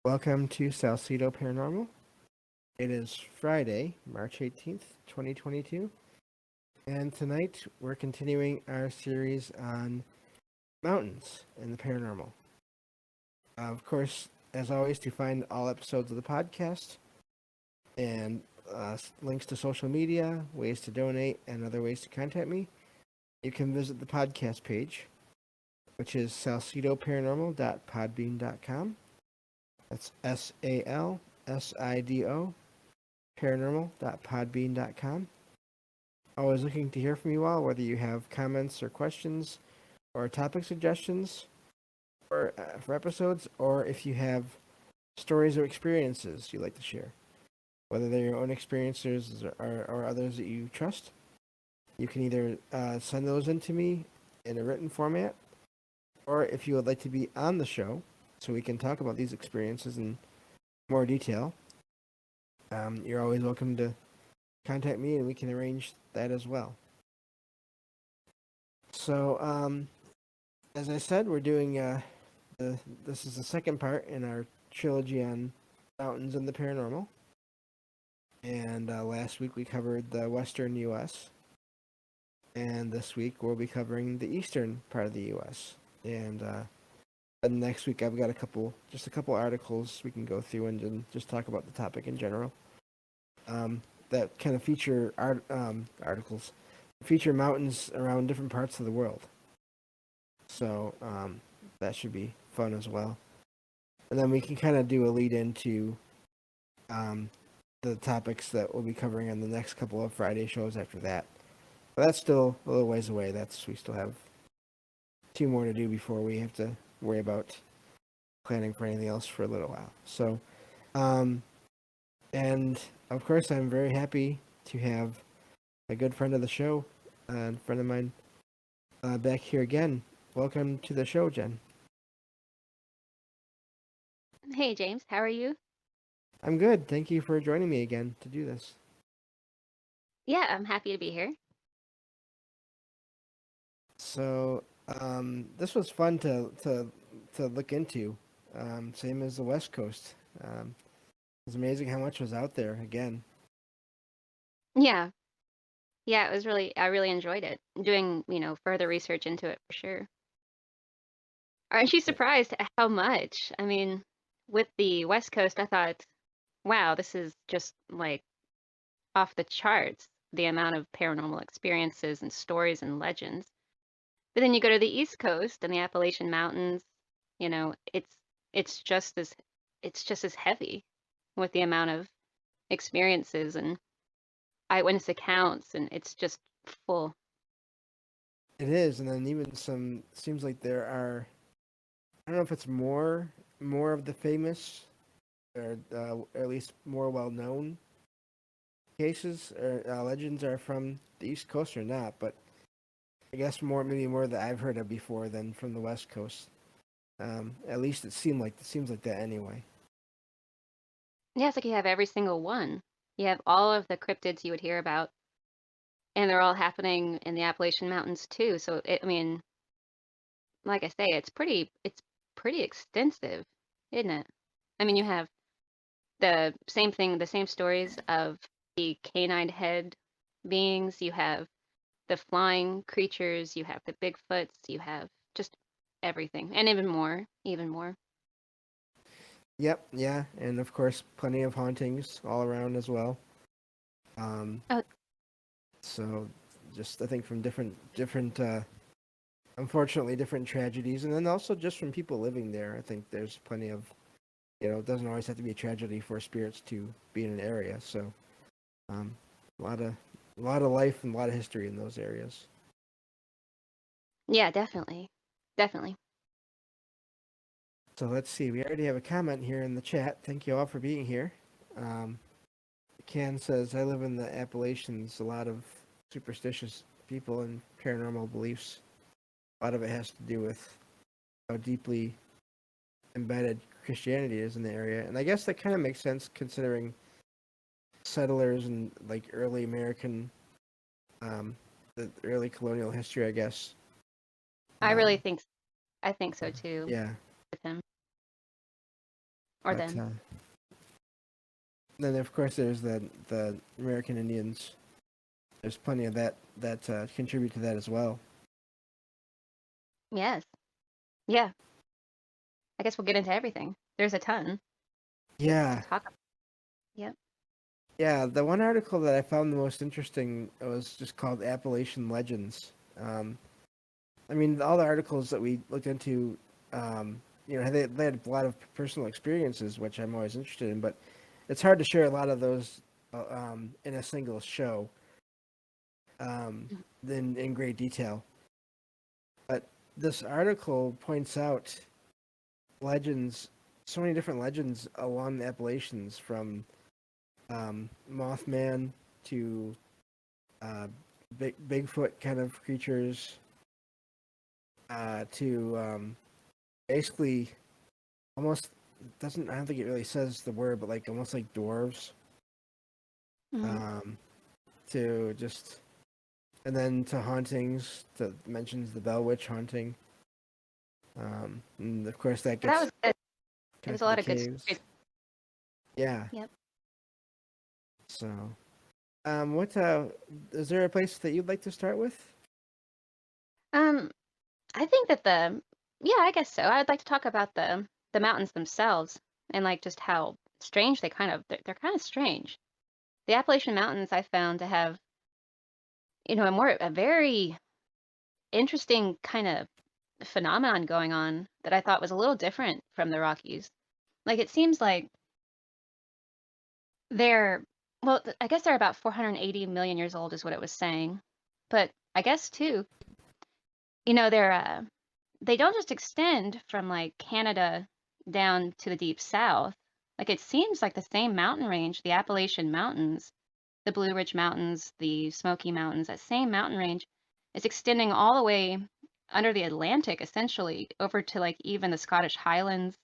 Welcome to Salcedo Paranormal. It is Friday, March 18th, 2022, and tonight we're continuing our series on mountains and the paranormal. Of course, as always, to find all episodes of the podcast and links to social media, ways to donate, and other ways to contact me, you can visit the podcast page, which is salcedoparanormal.podbean.com. That's SALSIDO paranormal.podbean.com. Always looking to hear from you all, whether you have comments or questions or topic suggestions for episodes, or if you have stories or experiences you'd like to share, whether they're your own experiences or others that you trust. You can either send those in to me in a written format, or if you would like to be on the show so we can talk about these experiences in more detail, you're always welcome to contact me and we can arrange that as well. So, as I said, we're doing this is the second part in our trilogy on mountains and the paranormal. And last week we covered the western U.S. And this week we'll be covering the eastern part of the U.S. And next week I've got a couple articles we can go through and just talk about the topic in general. That kind of feature articles, feature mountains around different parts of the world. So that should be fun as well. And then we can kind of do a lead into the topics that we'll be covering on the next couple of Friday shows after that. But that's still a little ways away. We still have 2 more to do before we have to worry about planning for anything else for a little while. So, and of course, I'm very happy to have a good friend of the show, a friend of mine, back here again. Welcome to the show, Jen. Hey, James. How are you? I'm good. Thank you for joining me again to do this. Yeah, I'm happy to be here. So, this was fun to look into. Same as the West Coast. It's amazing how much was out there again. Yeah. Yeah, I really enjoyed it. Doing, further research into it for sure. Aren't you surprised at how much? I mean, with the West Coast, I thought, wow, this is just like off the charts, the amount of paranormal experiences and stories and legends. But then you go to the East Coast and the Appalachian Mountains, you know, it's it's just as it's just as heavy with the amount of experiences and eyewitness accounts, and it's just full. It is, and then even seems like there are. I don't know if it's more of the famous, or at least more well known cases or legends are from the East Coast or not, but I guess maybe more that I've heard of before than from the West Coast. At least it seems like that anyway. Yeah, it's like you have every single one. You have all of the cryptids you would hear about, and they're all happening in the Appalachian Mountains too. So I mean, like I say, it's pretty extensive, isn't it? I mean, you have the same thing, the same stories of the canine head beings. You have the flying creatures. You have the Bigfoots. You have just everything, and even more. Yep, yeah, and of course, plenty of hauntings all around as well. Um, Oh, so just I think from unfortunately different tragedies, and then also just from people living there. I think there's plenty of, it doesn't always have to be a tragedy for spirits to be in an area. So, um, a lot of life and a lot of history in those areas. yeah, definitely, definitely. So let's see. We already have a comment here in the chat. Thank you all for being here. Um, Can says, I live in the Appalachians. A lot of superstitious people and paranormal beliefs. A lot of it has to do with how deeply embedded Christianity is in the area. And I guess that kind of makes sense considering settlers and like early American, the early colonial history, I guess. I really Um, think I think so too yeah. with him. or But them. then of course there's the American Indians. There's plenty of that contribute to that as well. Yes. Yeah. I guess we'll get into everything. There's a ton to Yeah, talk about. Yep. yeah. The one article that I found the most interesting was just called Appalachian Legends. Um, I mean, all the articles that we looked into, they had a lot of personal experiences, which I'm always interested in, but it's hard to share a lot of those in a single show Mhm. in great detail. But this article points out legends, so many different legends along the Appalachians, from Mothman to Bigfoot kind of creatures to basically almost doesn't I don't think it really says the word, but like almost like dwarves. Mhm. Um, to just and then to hauntings that mentions the Bell Witch haunting. And of course that That gets was good. It was a connected to lot of good stories. caves. Yeah. Yep. So, what is there a place that you'd like to start with? Um, I think that yeah, I guess so. I'd like to talk about the mountains themselves and like just how strange they're kind of strange. The Appalachian Mountains I found to have, a very interesting kind of phenomenon going on that I thought was a little different from the Rockies. Like it seems like they're, well, I guess they're about 480 million years old is what it was saying. But I guess too, they don't just extend from like Canada down to the deep south. Like it seems like the same mountain range, the Appalachian Mountains, the Blue Ridge Mountains, the Smoky Mountains, that same mountain range is extending all the way under the Atlantic, essentially, over to like even the Scottish Highlands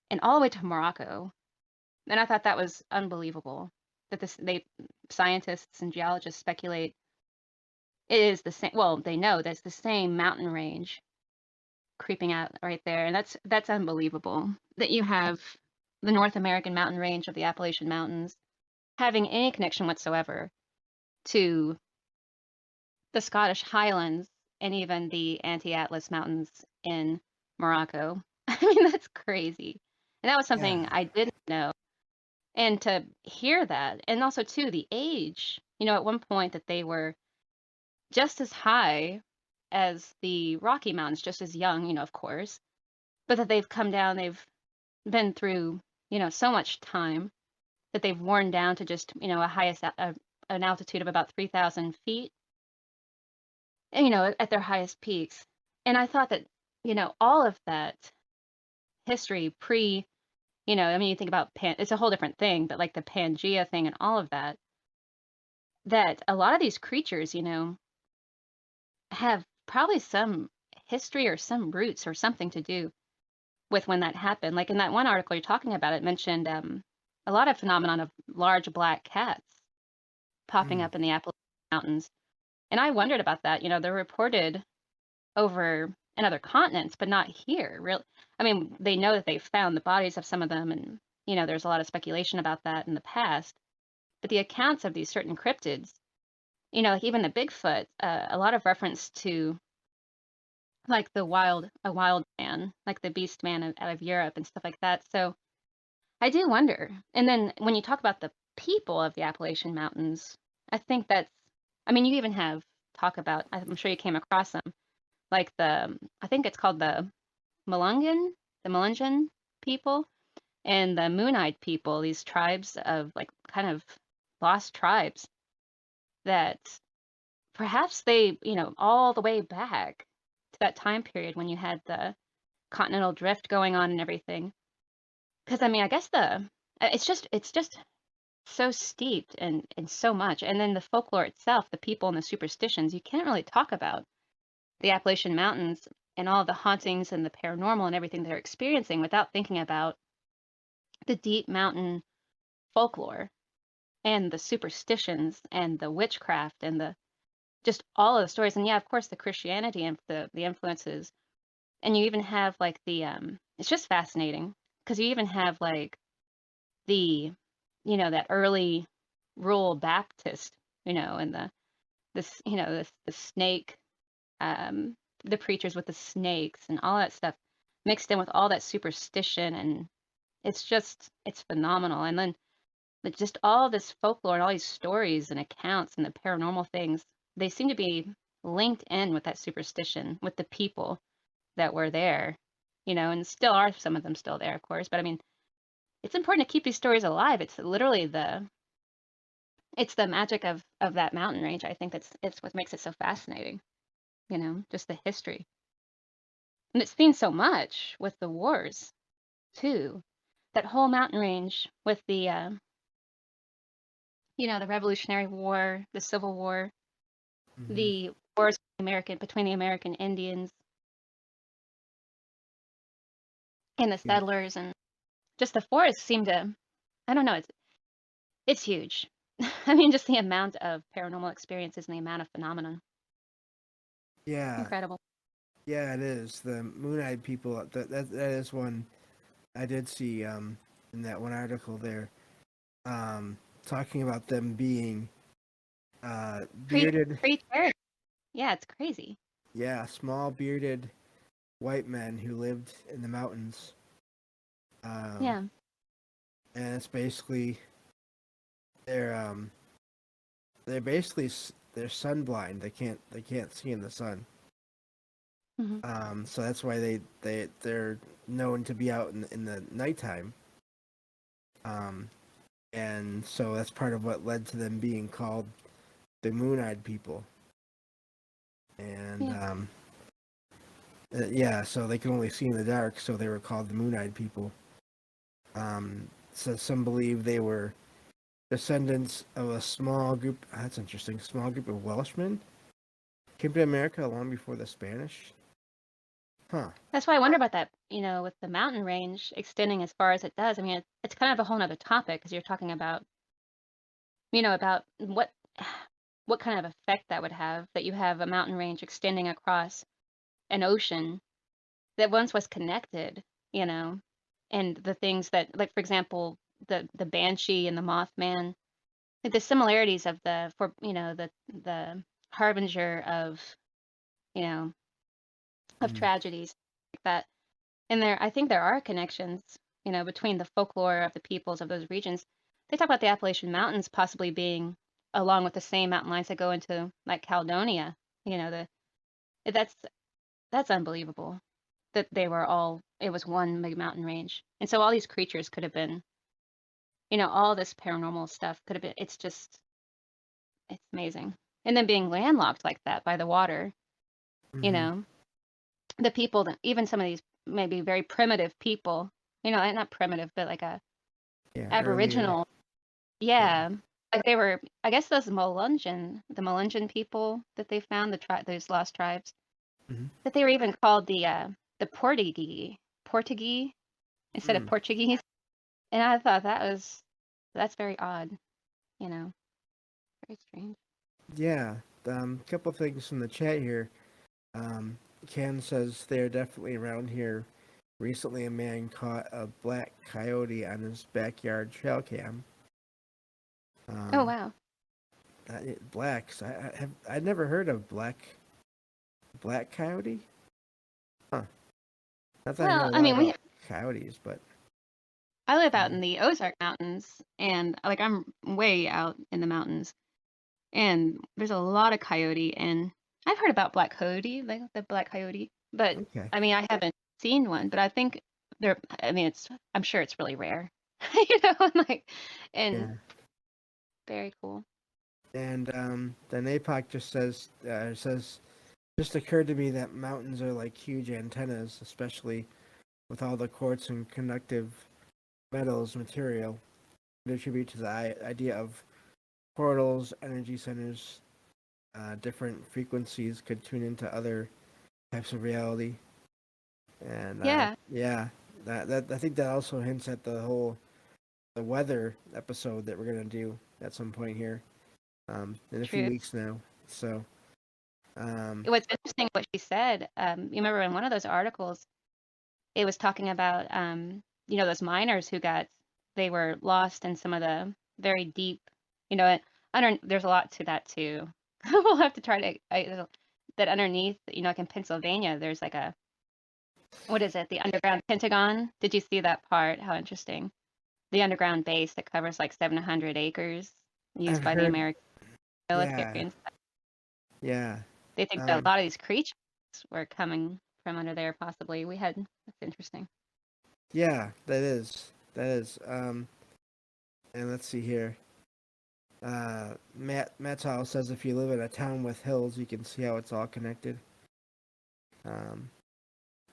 and all the way to Morocco. And I thought that was unbelievable that scientists and geologists speculate it is the same. Well, they know that's the same mountain range creeping out right there, and that's unbelievable that you have the North American mountain range of the Appalachian Mountains having any connection whatsoever to the Scottish Highlands and even the Anti-Atlas Mountains in Morocco. I mean, that's crazy. And that was Yeah, something I didn't know. And to hear that, and also too the age, at one point that they were just as high as the Rocky Mountains, just as young, of course, but that they've come down, they've been through, so much time that they've worn down to just, an altitude of about 3,000 feet, and, at their highest peaks. And I thought that, all of that history I mean, you think about it's a whole different thing, but like the Pangea thing and all of that, that a lot of these creatures, have probably some history or some roots or something to do with when that happened. Like in that one article you're talking about, it mentioned a lot of phenomenon of large black cats popping mm, up in the Appalachian Mountains. And I wondered about that. They're reported over in other continents, but not here. Really, I mean, they know that they've found the bodies of some of them, and there's a lot of speculation about that in the past. But the accounts of these certain cryptids, like even the Bigfoot, a lot of reference to like a wild man, like the beast man out of Europe and stuff like that. So I do wonder. And then when you talk about the people of the Appalachian Mountains, I think I mean, you even have talk about, I'm sure you came across them, like I think it's called Melungan, the Melungan people and the Moon-eyed people, these tribes of like kind of lost tribes that perhaps they, all the way back to that time period when you had the continental drift going on and everything. Because I mean, I guess it's just so steeped in so much. And then the folklore itself, the people and the superstitions, you can't really talk about the Appalachian Mountains and all the hauntings and the paranormal and everything they're experiencing without thinking about the deep mountain folklore and the superstitions and the witchcraft and the just all of the stories. And yeah, of course, the Christianity and the influences. And you even have like it's just fascinating because you even have like the, that early rural Baptist, and the snake, um, the preachers with the snakes and all that stuff mixed in with all that superstition, and it's phenomenal. And then just all this folklore and all these stories and accounts and the paranormal things, they seem to be linked in with that superstition with the people that were there, and still are some of them still there, of course. But I mean, it's important to keep these stories alive. It's literally it's the magic of that mountain range. I think it's what makes it so fascinating, just the history. And it's seen so much with the wars too. That whole mountain range with the Revolutionary War, the Civil War, Hmm. the wars between the American Indians and the Yeah, settlers, and just the forests seem to, I don't know, it's huge. I mean, just the amount of paranormal experiences and the amount of phenomenon. yeah, Incredible. yeah. It is the Moon-eyed people. That is one I did see in that one article there, talking about them being Pre bearded, pre terror. Yeah, it's crazy. yeah, small bearded white men who lived in the mountains, um, Yeah. and it's basically they're um, they're sun blind. They can't see in the sun. Hmm. So that's why they're known to be out in the nighttime. Um, and so that's part of what led to them being called the Moon-eyed people. And Yeah. yeah, so they can only see in the dark, so they were called the Moon-eyed people. So some believe they were descendants of a small group. That's interesting. Small group of Welshmen came to America long before the Spanish. Huh. That's why I wonder about that, with the mountain range extending as far as it does. I mean, it's kind of a whole nother topic because you're talking about what kind of effect that would have, that you have a mountain range extending across an ocean that once was connected, you know, and the things that, like, for example, the banshee and the mothman, like the similarities of the harbinger you know of Mm. tragedies like that. And I think there are connections, between the folklore of the peoples of those regions. They talk about the Appalachian Mountains possibly being along with the same mountain lines that go into like Caledonia. You know, that's that's unbelievable that it was one big mountain range. And so all these creatures could have been, all this paranormal stuff could have been, it's amazing. And then being landlocked like that by the water, you Hmm. know, the people that even some of these maybe very primitive people, not primitive, but like a Yeah, earlier. Aboriginal, Yeah. yeah, like they were, I guess the Melungeon people that they found, those lost tribes, Hmm. that they were even called the Portuguese instead of Mm. Portuguese. And I thought that's very odd, you know, very strange. Yeah. Couple things from the chat here. Um, Ken says they're definitely around here. Recently, a man caught a black coyote on his backyard trail cam. Oh Um, wow. blacks. I'd never heard of black coyote. Huh. Not that I know Well, a I lot mean, about coyotes, but I live out um, in the Ozark Mountains, and like I'm way out in the mountains, and there's a lot of coyote, and I've heard about black coyote, like the black coyote, but okay. I mean, I haven't seen one, but I think I mean, I'm sure it's really rare, and like, and Yeah. very cool. And then APOC just says just occurred to me that mountains are like huge antennas, especially with all the quartz and conductive metals material, contribute to the idea of portals, energy centers, different frequencies could tune into other types of reality, and Yeah, yeah, that I think that also hints at the weather episode that we're gonna do at some point here, in a few true. weeks now. So, um, What's interesting what she said, you remember in one of those articles, it was talking about those miners they were lost in some of the very deep, there's a lot to that too. We'll have to try to, that underneath, like in Pennsylvania, there's like what is it? The underground Pentagon. Did you see that part? How interesting. The underground base that covers like 700 acres used I've by the heard. American military Yeah, and stuff. yeah. They think that a Um, lot of these creatures were coming from under there, possibly. That's interesting. yeah, that is. That is. And let's see here. Matt Tall says if you live in a town with hills, you can see how it's all connected. Um,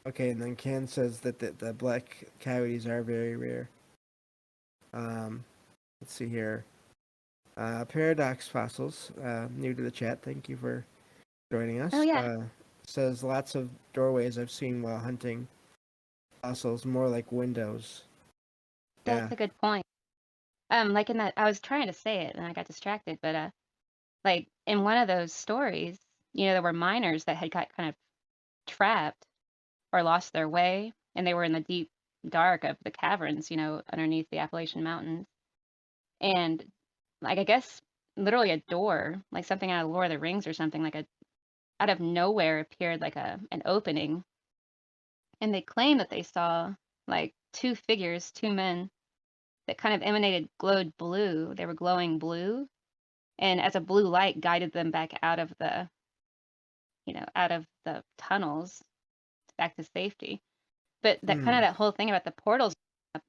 okay, and then Ken says that the black coyotes are very rare. Um, let's see here. Paradox Fossils, new to the chat. Thank you for joining Oh us. yeah, Says lots of doorways I've seen while hunting fossils, more like windows. that's Yeah. a good point. Like in that, I was trying to say it and I got distracted, but like in one of those stories, there were miners that had got kind of trapped or lost their way, and they were in the deep dark of the caverns, underneath the Appalachian Mountains. And like I guess literally a door, like something out of Lord of the Rings or something, like a out of nowhere appeared like an opening, and they claim that they saw like two figures, two men that kind of emanated glowed blue. They were glowing blue, and as a blue light guided them back out of the tunnels back to safety. But that kind Hmm. of that whole thing about the portals,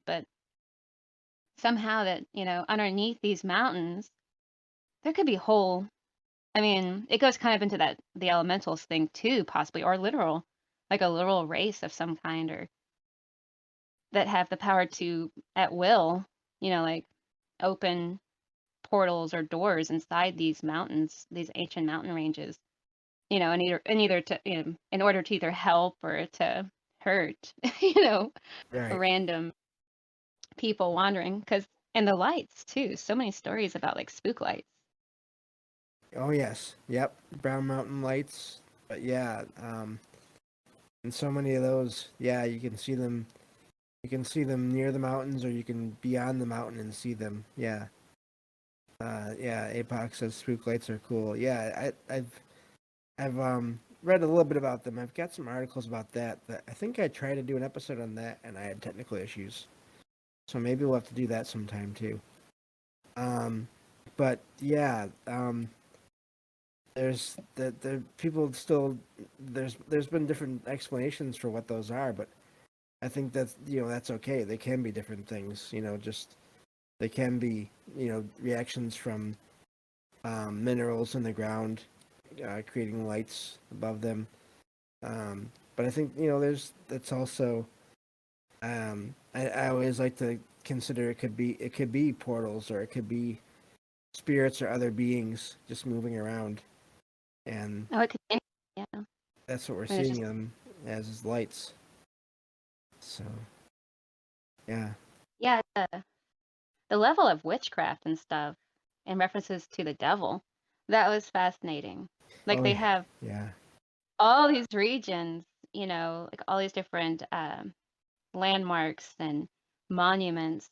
but somehow that, underneath these mountains, there could be whole, I mean, it goes kind of into the elementals thing too, possibly, or literal, like a literal race of some kind, or that have the power to, at will, like open portals or doors inside these mountains, these ancient mountain ranges, and either to, in order to either help or to hurt, Right. random people wandering. And the lights too. So many stories about like spook lights. Oh yes. Yep. Brown Mountain Lights. But yeah. And so many of those. Yeah, you can see them. You can see them near the mountains, or you can be on the mountain and see them. Yeah. Yeah. Apoc says spook lights are cool. Yeah. I've read a little bit about them. I've got some articles about that. That I think I tried to do an episode on that, and I had technical issues. So maybe we'll have to do that sometime too. Um, but yeah, there's the people still there's been different explanations for what those are, but I think that's okay. They can be different things. Just they can be reactions from minerals in the ground, creating lights above them. But I think that's also I always like to consider it could be portals, or it could be spirits or other beings just moving around, and Oh, it could be. Yeah. that's what we're And it's seeing just, them as is lights. So yeah. yeah, the level of witchcraft and stuff and references to the devil, that was fascinating. Like Oh they have yeah. all these regions, like all these different landmarks and monuments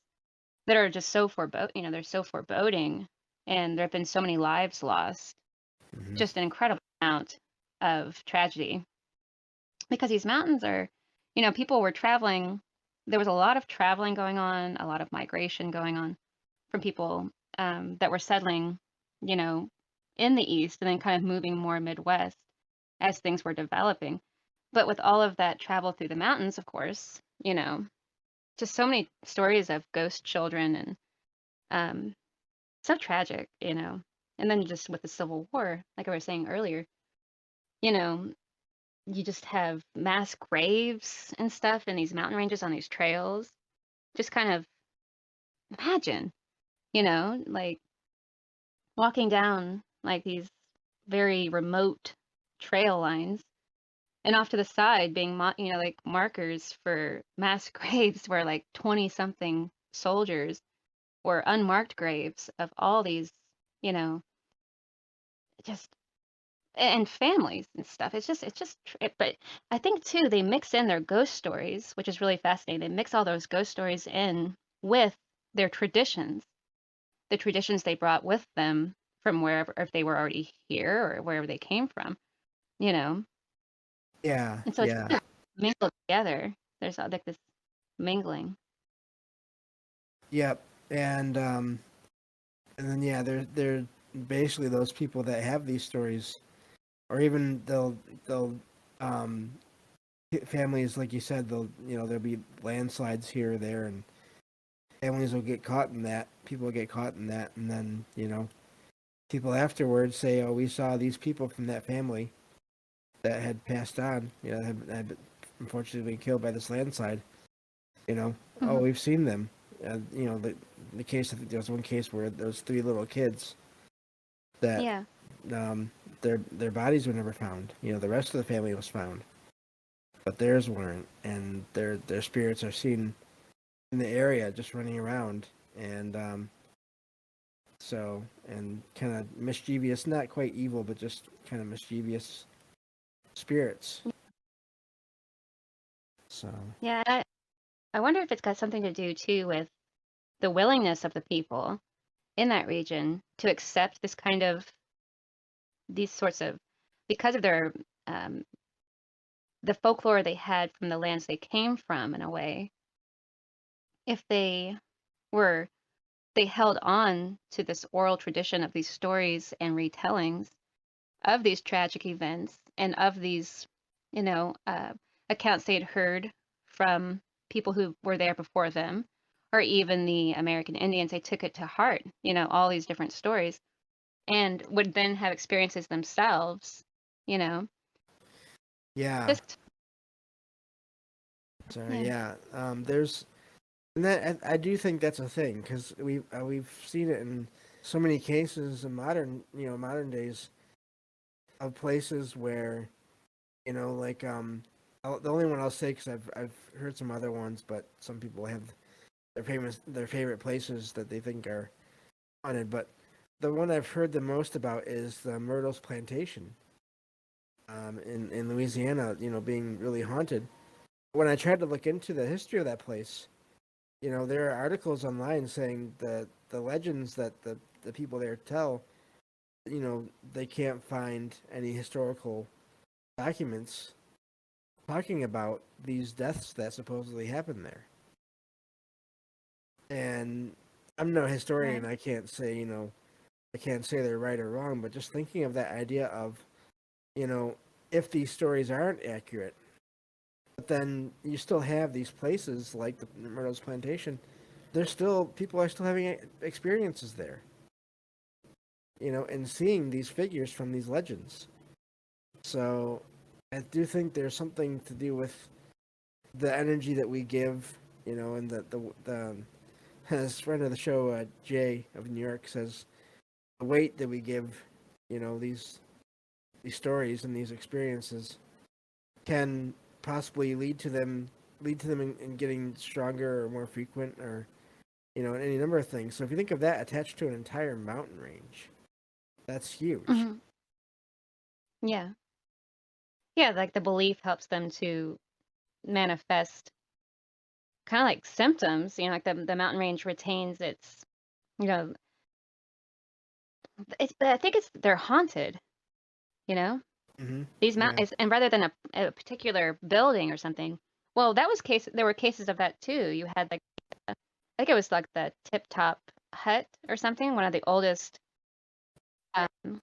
that are just so they're so foreboding. And there have been so many lives lost, Hmm. just an incredible amount of tragedy because these mountains are, people were traveling. There was a lot of traveling going on, a lot of migration going on from people that were settling, you know, in the east and then kind of moving more Midwest as things were developing. But with all of that travel through the mountains, of course, just so many stories of ghost children and um, so tragic, And then just with the Civil War, like I was saying earlier, you know, you just have mass graves and stuff in these mountain ranges on these trails. Just kind of imagine, like walking down like these very remote trail lines and off to the side being like markers for mass graves where like 20 something soldiers were unmarked graves of all these, you know just and families and stuff. But I think too they mix in their ghost stories, which is really fascinating. They mix all those ghost stories in with their traditions, the traditions they brought with them from wherever, if they were already here or wherever they came from, you know. Yeah, And so it's yeah, kind of mingled together. There's like this mingling. yep. And then yeah, they're basically those people that have these stories, or even they'll um families like you said, there'll be landslides here or there, and families will get caught in that. People will get caught in that, and then people afterwards say, "Oh, we saw these people from that family that had passed on. Had unfortunately been killed by this landslide. Oh, Hmm. we've seen them. The case. I think there was one case where those three little kids that Yeah. um, their bodies were never found. The rest of the family was found, but theirs weren't, and their spirits are seen in the area just running around, and and kind of mischievous, not quite evil, but just kind of mischievous spirits. So Yeah. I wonder if it's got something to do too with the willingness of the people in that region to accept this kind of these sorts of because of their um, the folklore they had from the lands they came from in a way. If were they held on to this oral tradition of these stories and retellings of these tragic events and of these, you know, uh, accounts they had heard from people who were there before them, or even the American Indians, they took it to heart, all these different stories, and would then have experiences themselves, you know, yeah, just, sorry, yeah. yeah. There's and that I do think that's a thing because we've seen it in so many cases in modern days of places where like the only one I'll say because I've heard some other ones, but some people have their favorite places that they think are haunted. But the one I've heard the most about is the Myrtle's Plantation, in Louisiana. Being really haunted. When I tried to look into the history of that place, there are articles online saying the legends that the people there tell. They can't find any historical documents talking about these deaths that supposedly happened there. And I'm no historian. Right. I can't say they're right or wrong, but just thinking of that idea of, you know, if these stories aren't accurate, but then you still have these places like the Myrtle's Plantation, people are still having experiences there, and seeing these figures from these legends. So I do think there's something to do with the energy that we give, and the as friend of the show, Jay of New York says, the weight that we give, these stories and these experiences can possibly lead to them in getting stronger or more frequent, or any number of things. So if you think of that attached to an entire mountain range, that's huge. Hmm. Yeah. Yeah. Like the belief helps them to manifest kind of like symptoms, like the mountain range retains its, you know, I think they're haunted, you know, Hmm. these Yeah. mountains, and rather than a particular building or something. Well, there were cases of that too. You had like, I think it was like the Tip Top Hut or something, one of the oldest, um,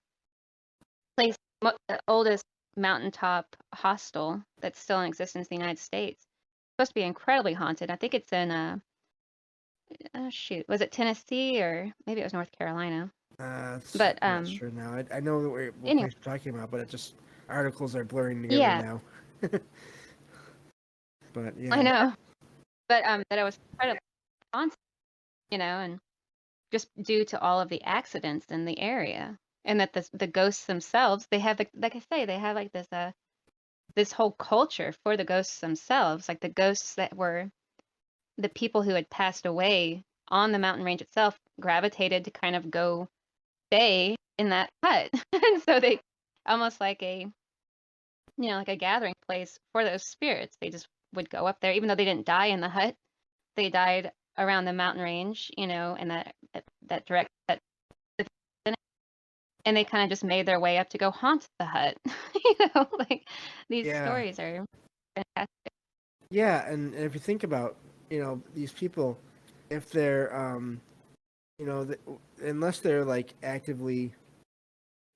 the oldest mountaintop hostel that's still in existence in the United States. Supposed to be incredibly haunted. I think it's in oh shoot, was it Tennessee or maybe it was North Carolina? But I'm not sure now. I know that what anyway, place we're talking about, but it just articles are blurring together yeah, now. But I yeah. know. But that I was incredibly haunted, and just due to all of the accidents in the area, and that the ghosts themselves, they have like I say, they have like this whole culture for the ghosts themselves, like the ghosts that were the people who had passed away on the mountain range itself gravitated to kind of go stay in that hut, and so almost like like a gathering place for those spirits. They just would go up there, even though they didn't die in the hut. They died around the mountain range, in that direct that, and they kind of just made their way up to go haunt the hut. Like these Yeah. stories are fantastic. Yeah, and if you think about, these people, if they're, you know, th- unless they're like actively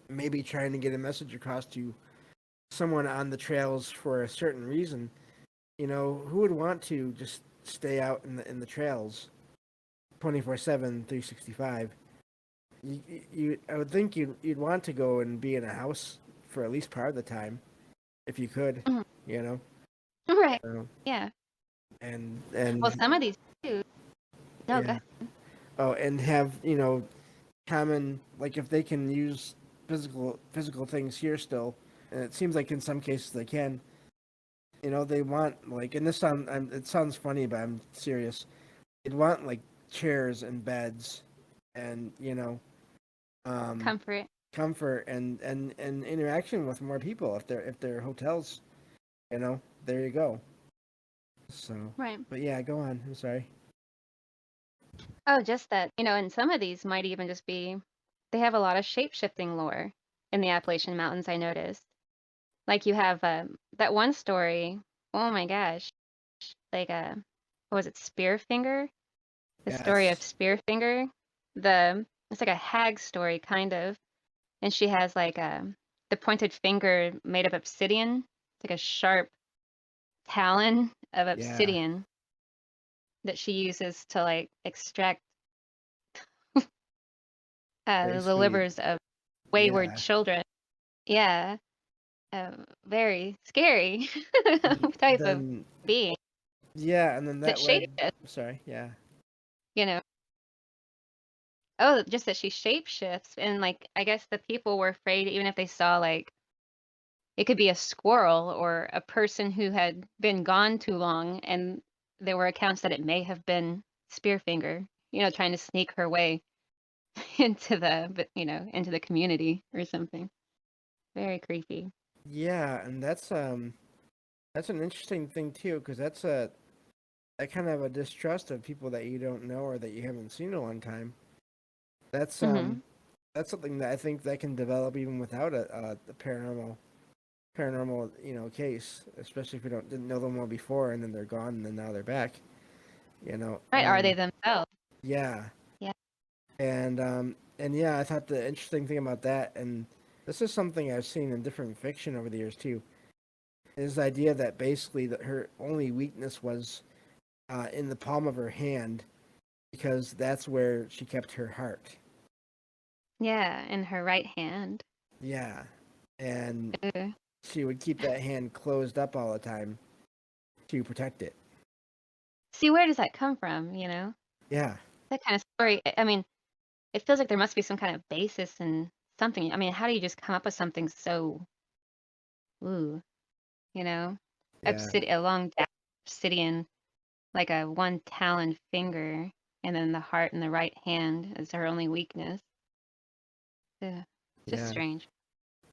maybe trying to get a message across to someone on the trails for a certain reason, who would want to just stay out in the trails 24/7, 365? I would think you'd want to go and be in a house for at least part of the time if you could, Mhm. you know. Right. Uh, Yeah. Well, and some of these too. No, go yeah. ahead. Oh, and have common, like if they can use physical things here still, and it seems like in some cases they can. They want like, and it sounds funny, but I'm serious. They'd want like chairs and beds, and um, Comfort. comfort and interaction with more people if they're hotels. There you go. So, Right. but yeah, go on. I'm sorry. Oh, just that, and some of these might even just be, they have a lot of shape-shifting lore in the Appalachian Mountains, I noticed. Like you have that one story, oh my gosh, like what was it, Spearfinger? The story of Yes. Spearfinger. It's like a hag story kind of, and she has like the pointed finger made of obsidian. It's like a sharp talon of Yeah. obsidian that she uses to like extract the Basically. livers of wayward Yeah. children. Yeah, very scary type of Then being yeah, and then that that led. shapeshifts. Sorry. Yeah. You know, oh, just that she shapeshifts, and like I guess the people were afraid, even if they saw like it could be a squirrel or a person who had been gone too long, and there were accounts that it may have been Spearfinger, trying to sneak her way into the community or something. Very creepy. Yeah, and that's an interesting thing too, because that kind of a distrust of people that you don't know or that you haven't seen in a long time. That's Hmm. um that's something that I think that can develop even without a paranormal case, especially if you didn't know them well before and then they're gone and then now they're back. You know. Right? Are they themselves? Yeah, Yeah. and yeah, I thought the interesting thing about that, and this is something I've seen in different fiction over the years too, is the idea that basically that her only weakness was in the palm of her hand because that's where she kept her heart. Yeah, in her right hand. Yeah, and Ugh. she would keep that hand closed up all the time to protect it. See, where does that come from? Yeah, That kind of story. I mean, it feels like there must be some kind of basis in something. I mean, how do you just come up with something so, ooh, you know, yeah, a long obsidian, like a one talon finger, and then the heart in the right hand is her only weakness. Ugh. Just yeah. strange.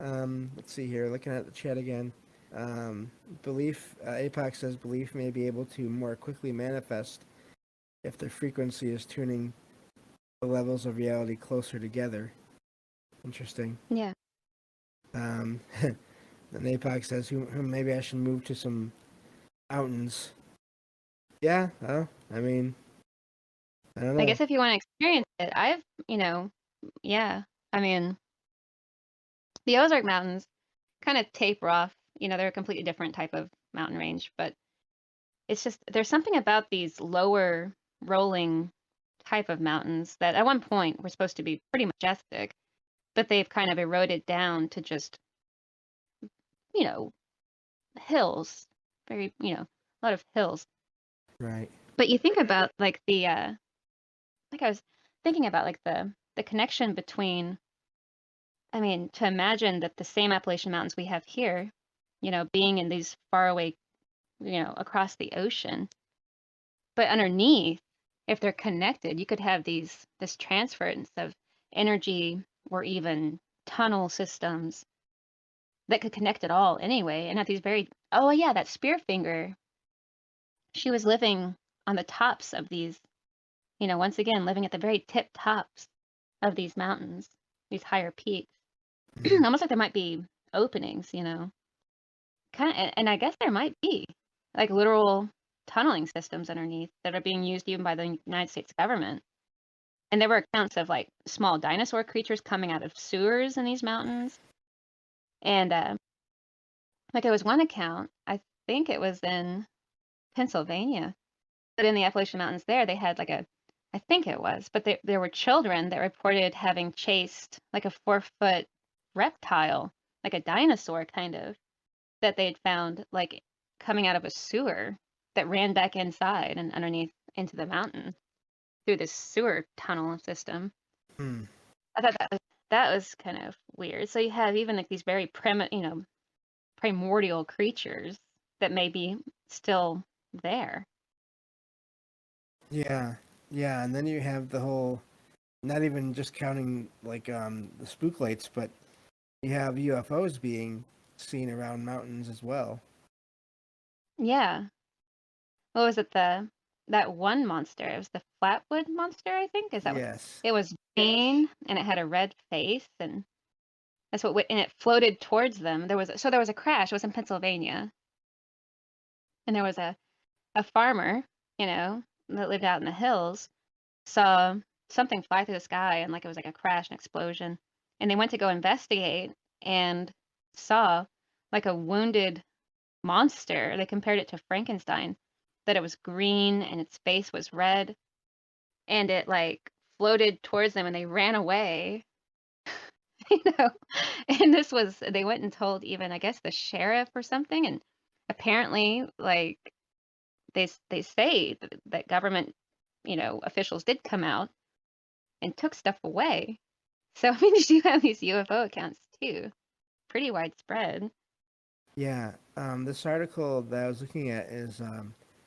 Let's see here. Looking at the chat again. Belief. APOC says belief may be able to more quickly manifest if the frequency is tuning the levels of reality closer together. Interesting. Yeah. Um, then APOC says, who maybe I should move to some mountains. Yeah, well, I mean, I don't I know. guess if you want to experience it, yeah. I mean, the Ozark Mountains kind of taper off. They're a completely different type of mountain range, but it's just there's something about these lower rolling type of mountains that at one point were supposed to be pretty majestic, but they've kind of eroded down to just, you know, hills, very, a lot of hills. Right. But you think about like like I was thinking about like the connection between, I mean, to imagine that the same Appalachian Mountains we have here, being in these faraway, across the ocean, but underneath, if they're connected, you could have this transference of energy or even tunnel systems that could connect at all anyway. And at these very, oh yeah, that Spearfinger, she was living on the tops of these, once again, living at the very tip tops of these mountains, these higher peaks. Mm. Almost like there might be openings, kind of, and I guess there might be like literal tunneling systems underneath that are being used even by the United States government. And there were accounts of like small dinosaur creatures coming out of sewers in these mountains. And like there was one account, I think it was in Pennsylvania, but in the Appalachian Mountains there, they had like I think it was, but there were children that reported having chased like a 4-foot reptile, like a dinosaur kind of, that they'd found like coming out of a sewer that ran back inside and underneath into the mountain through this sewer tunnel system. Mm. I thought that was kind of weird. So you have even like these very primordial creatures that may be still there. Yeah, yeah, and then you have the whole, not even just counting like the spook lights, but you have UFOs being seen around mountains as well. Yeah. What was it? That one monster. It was the Flatwood monster, I think. Is that what Yes. it was? Green and it had a red face, and that's and it floated towards them. There was a crash. It was in Pennsylvania, and there was a farmer, that lived out in the hills, saw something fly through the sky, and like it was like a crash, an explosion, and they went to go investigate and saw like a wounded monster. They compared it to Frankenstein, that it was green and its face was red, and it like floated towards them, and they ran away. you know and they went and told, even I guess, the sheriff or something, and apparently like they say that government officials did come out and took stuff away. So I mean, you have these UFO accounts too, pretty widespread. Yeah. This article that I was looking at is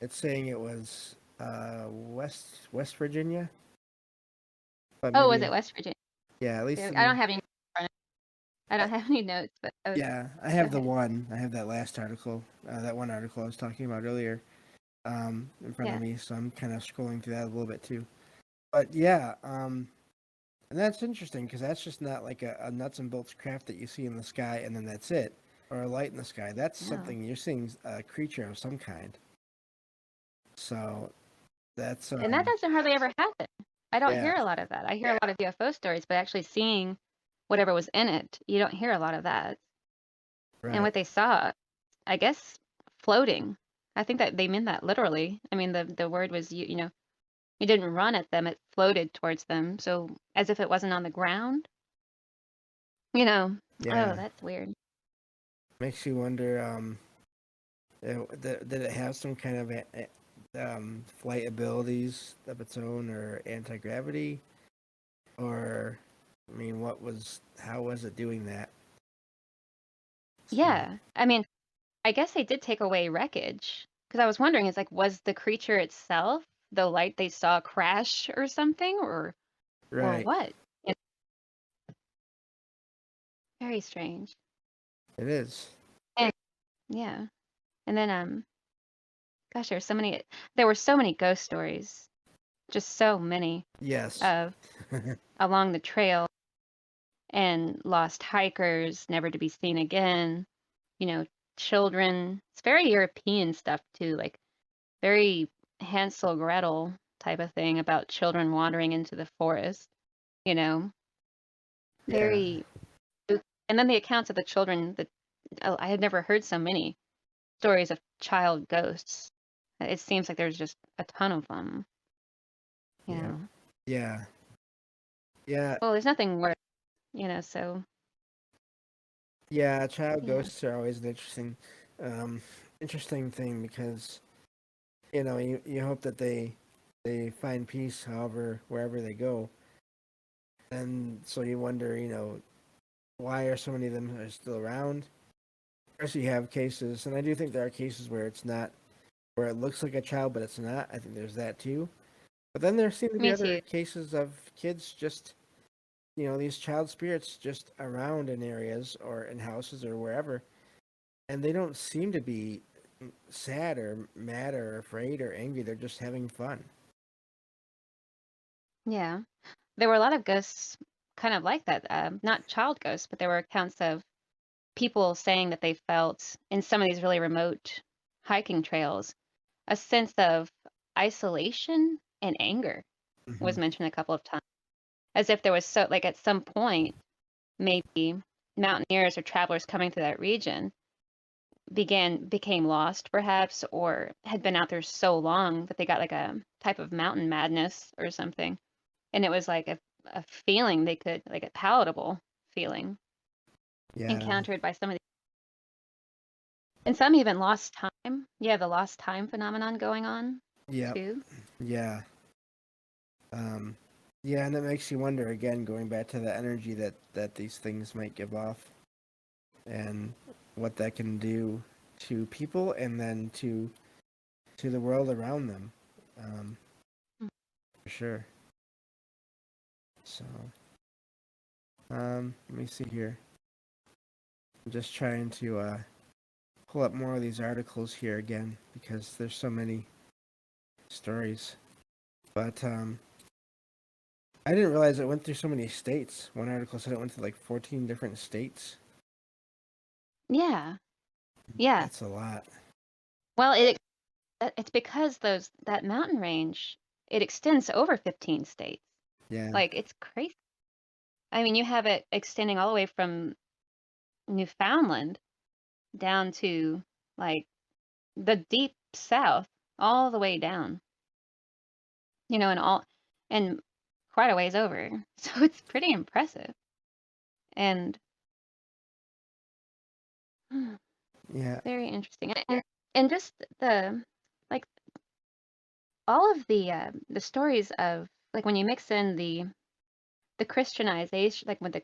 it's saying it was West Virginia, but Oh, was maybe, it West Virginia? yeah, at least Yeah, I don't in, have any. I uh, don't have any notes, but yeah, I go have the ahead. one. I have that last article, that one article I was talking about earlier, in front of Yeah, me, so I'm kind of scrolling through that a little bit too. But yeah, and that's interesting because that's just not like a nuts and bolts craft that you see in the sky and then that's it, or a light in the sky. That's no. something you're seeing, a creature of some kind. So that's And that doesn't hardly ever happen. I don't yeah, hear a lot of that. I hear a lot of UFO stories, but actually seeing whatever was in it, you don't hear a lot of that. And right, what they saw, I guess, floating. I think that they meant that literally. I mean, the word was, it didn't run at them, it floated towards them. So as if it wasn't on the ground, you know. Oh, yeah. that's weird. Makes you wonder. Did it have some kind of flight abilities of its own, or anti gravity, or I mean, how was it doing that? So Yeah. I mean, I guess they did take away wreckage, because I was wondering, is like, was the creature itself the light they saw crash or something, or right, what? It's very strange. it is. And yeah. And then gosh, there were so many ghost stories, just so many Yes. of along the trail, and lost hikers never to be seen again, you know, children. It's very European stuff too, like very Hansel Gretel type of thing about children wandering into the forest, you know, Yeah. very. And then the accounts of the children that, oh, I had never heard so many stories of child ghosts. It seems like there's just a ton of them, you Yeah. know. Yeah. Yeah. Well, there's nothing worse, so Yeah. Child yeah. ghosts are always an um, interesting thing because you hope that they find peace, however, wherever they go, and so you wonder, why are so many of them are still around? Of course, you have cases, and I do think there are cases where it's not, where it looks like a child, but it's not. I think there's that too. But then there seem to be Me other too. cases of kids just these child spirits just around in areas or in houses or wherever, and they don't seem to be sad or mad or afraid or angry. They're just having fun. Yeah. There were a lot of ghosts kind of like that. Not child ghosts, but there were accounts of people saying that they felt in some of these really remote hiking trails a sense of isolation and anger Hmm. was mentioned a couple of times, as if there was so like at some point maybe mountaineers or travelers coming through that region became lost perhaps or had been out there so long that they got like a type of mountain madness or something, and it was like a feeling they could like a palatable feeling Yeah. encountered by some of and some even lost time. You have the lost time phenomenon going on Yep. too. Yeah. Um, yeah, and it makes you wonder again, going back to the energy that these things might give off, and what that can do to people, and then to the world around them, um, Mm. for sure. So, let me see here. I'm just trying to pull up more of these articles here again because there's so many stories. But I didn't realize it went through so many states. One article said it went to like 14 different states. Yeah, yeah. That's a lot. Well, it's because those that mountain range it extends over 15 states. Yeah. Like it's crazy. I mean, you have it extending all the way from Newfoundland down to like the deep south, all the way down. And quite a ways over. So it's pretty impressive. And Yeah. very interesting. And just the like all of the stories of like when you mix in the Christianization, like with the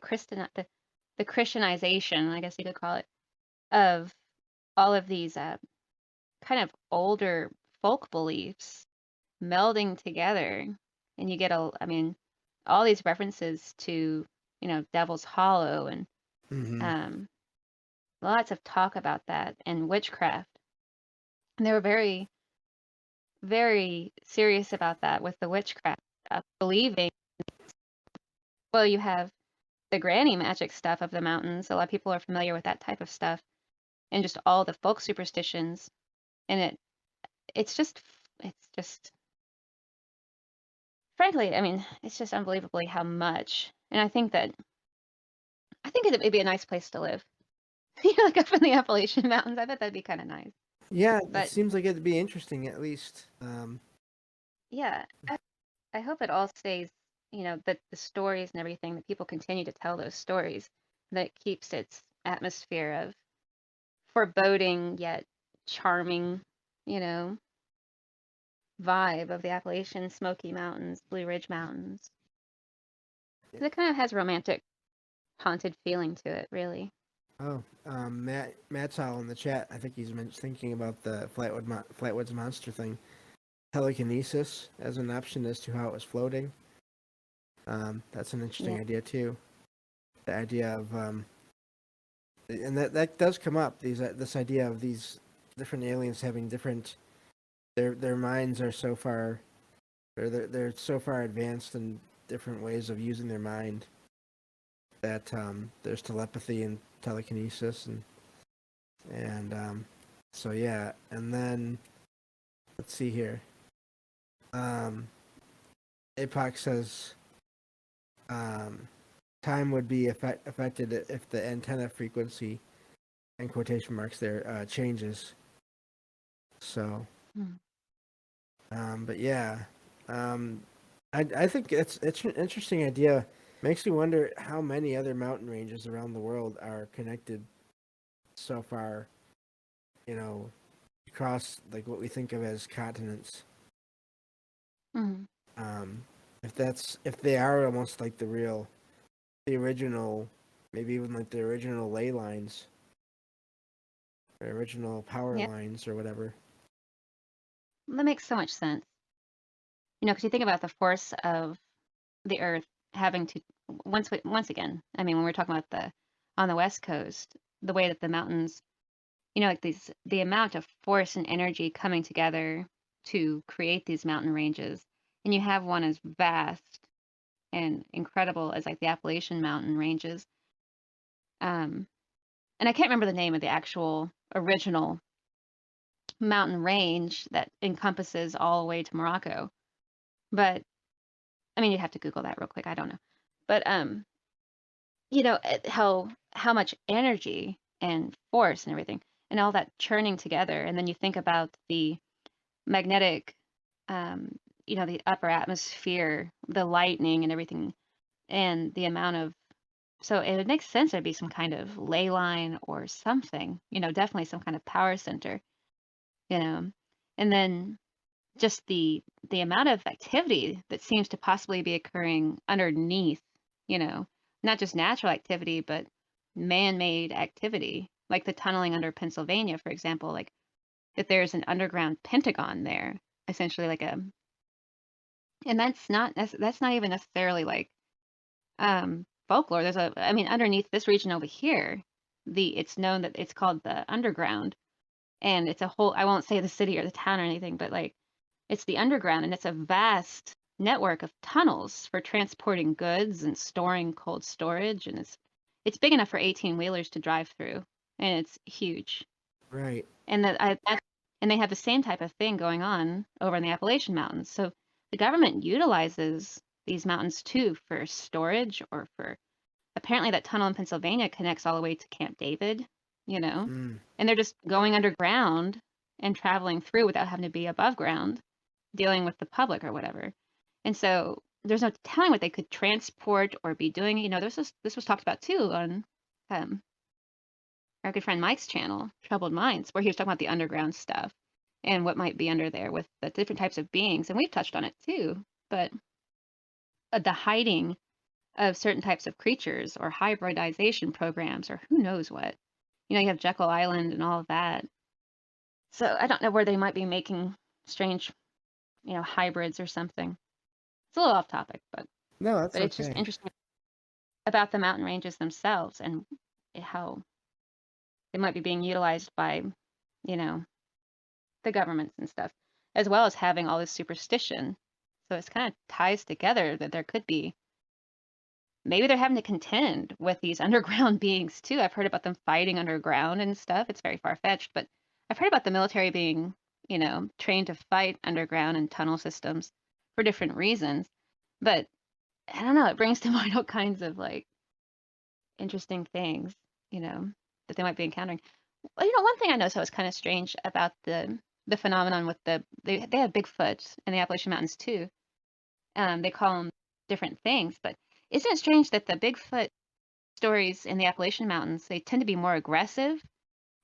Christianization, I guess you could call it, of all of these kind of older folk beliefs melding together, and you get I mean, all these references to Devil's Hollow and Hmm. um, lots of talk about that and witchcraft. And they were very, very serious about that with the witchcraft stuff, believing. Well, you have the granny magic stuff of the mountains. A lot of people are familiar with that type of stuff, and just all the folk superstitions. And it's just frankly, I mean, it's just unbelievably how much. And I think it'd be a nice place to live. Like up in the Appalachian Mountains. I bet that'd be kind of nice. Yeah, it But seems like it'd be interesting at least. yeah, I hope it all stays, that the stories and everything, that people continue to tell those stories, that it keeps its atmosphere of foreboding yet charming, you know, vibe of the Appalachian Smoky Mountains, Blue Ridge Mountains. 'Cause it kind of has a romantic, haunted feeling to it, really. Oh, Matt's all in the chat. I think he's thinking about the Flatwoods monster thing. Telekinesis as an option as to how it was floating. That's an interesting Yeah. idea too. The idea of and that does come up. This idea of these different aliens having different their minds are so far or they're so far advanced in different ways of using their mind that there's telepathy and telekinesis and so yeah, and then let's see here. Um, Apoc says um, time would be affected if the antenna frequency and quotation marks there changes. So, Mm. but yeah, um, I think it's an interesting idea. Makes me wonder how many other mountain ranges around the world are connected so far. You know, across like what we think of as continents. Mm. Um, if they are almost like the original, maybe even like the original ley lines, or original power Yeah, lines, or whatever. that makes so much sense. Because you think about the force of the Earth having to once again, I mean, when we're talking about on the West Coast, the way that the mountains, like the amount of force and energy coming together to create these mountain ranges, and you have one as vast and incredible as like the Appalachian mountain ranges. And I can't remember the name of the actual original mountain range that encompasses all the way to Morocco, but I mean, you'd have to Google that real quick. I don't know, but how much energy and force and everything, and all that churning together, and then you think about the magnetic, the upper atmosphere, the lightning and everything, and the amount of so it would make sense there'd be some kind of ley line or something, definitely some kind of power center, you know, and then just the amount of activity that seems to possibly be occurring underneath, you know, not just natural activity, but man-made activity, like the tunneling under Pennsylvania, for example, like that there's an underground Pentagon there, essentially and that's not even necessarily like folklore. I mean, underneath this region over here, it's known that it's called the underground, and it's a whole, I won't say the city or the town or anything, but like it's the underground, and it's a vast network of tunnels for transporting goods and storing cold storage, and it's big enough for 18-wheelers to drive through, and it's huge. Right. And and they have the same type of thing going on over in the Appalachian Mountains. So the government utilizes these mountains too for storage or for apparently that tunnel in Pennsylvania connects all the way to Camp David, Mm. and they're just going underground and traveling through without having to be above ground dealing with the public or whatever. And so there's no telling what they could transport or be doing. This was talked about too on um, our good friend Mike's channel, Troubled Minds, where he was talking about the underground stuff and what might be under there with the different types of beings. And we've touched on it too, but the hiding of certain types of creatures or hybridization programs or who knows what. You have Jekyll Island and all of that. So I don't know where they might be making strange, hybrids or something. It's a little off topic, but No, that's it's just okay. interesting about the mountain ranges themselves and how they might be being utilized by, you know, the governments and stuff, as well as having all this superstition. So it's kind of ties together that there could be maybe they're having to contend with these underground beings too. I've heard about them fighting underground and stuff. It's very far-fetched, but I've heard about the military being, trained to fight underground and tunnel systems for different reasons. But I don't know, it brings to mind all kinds of like interesting things, that they might be encountering. Well, one thing I noticed that was kind of strange about the phenomenon with they have Bigfoot in the Appalachian Mountains too. They call them different things, but isn't it strange that the Bigfoot stories in the Appalachian Mountains, they tend to be more aggressive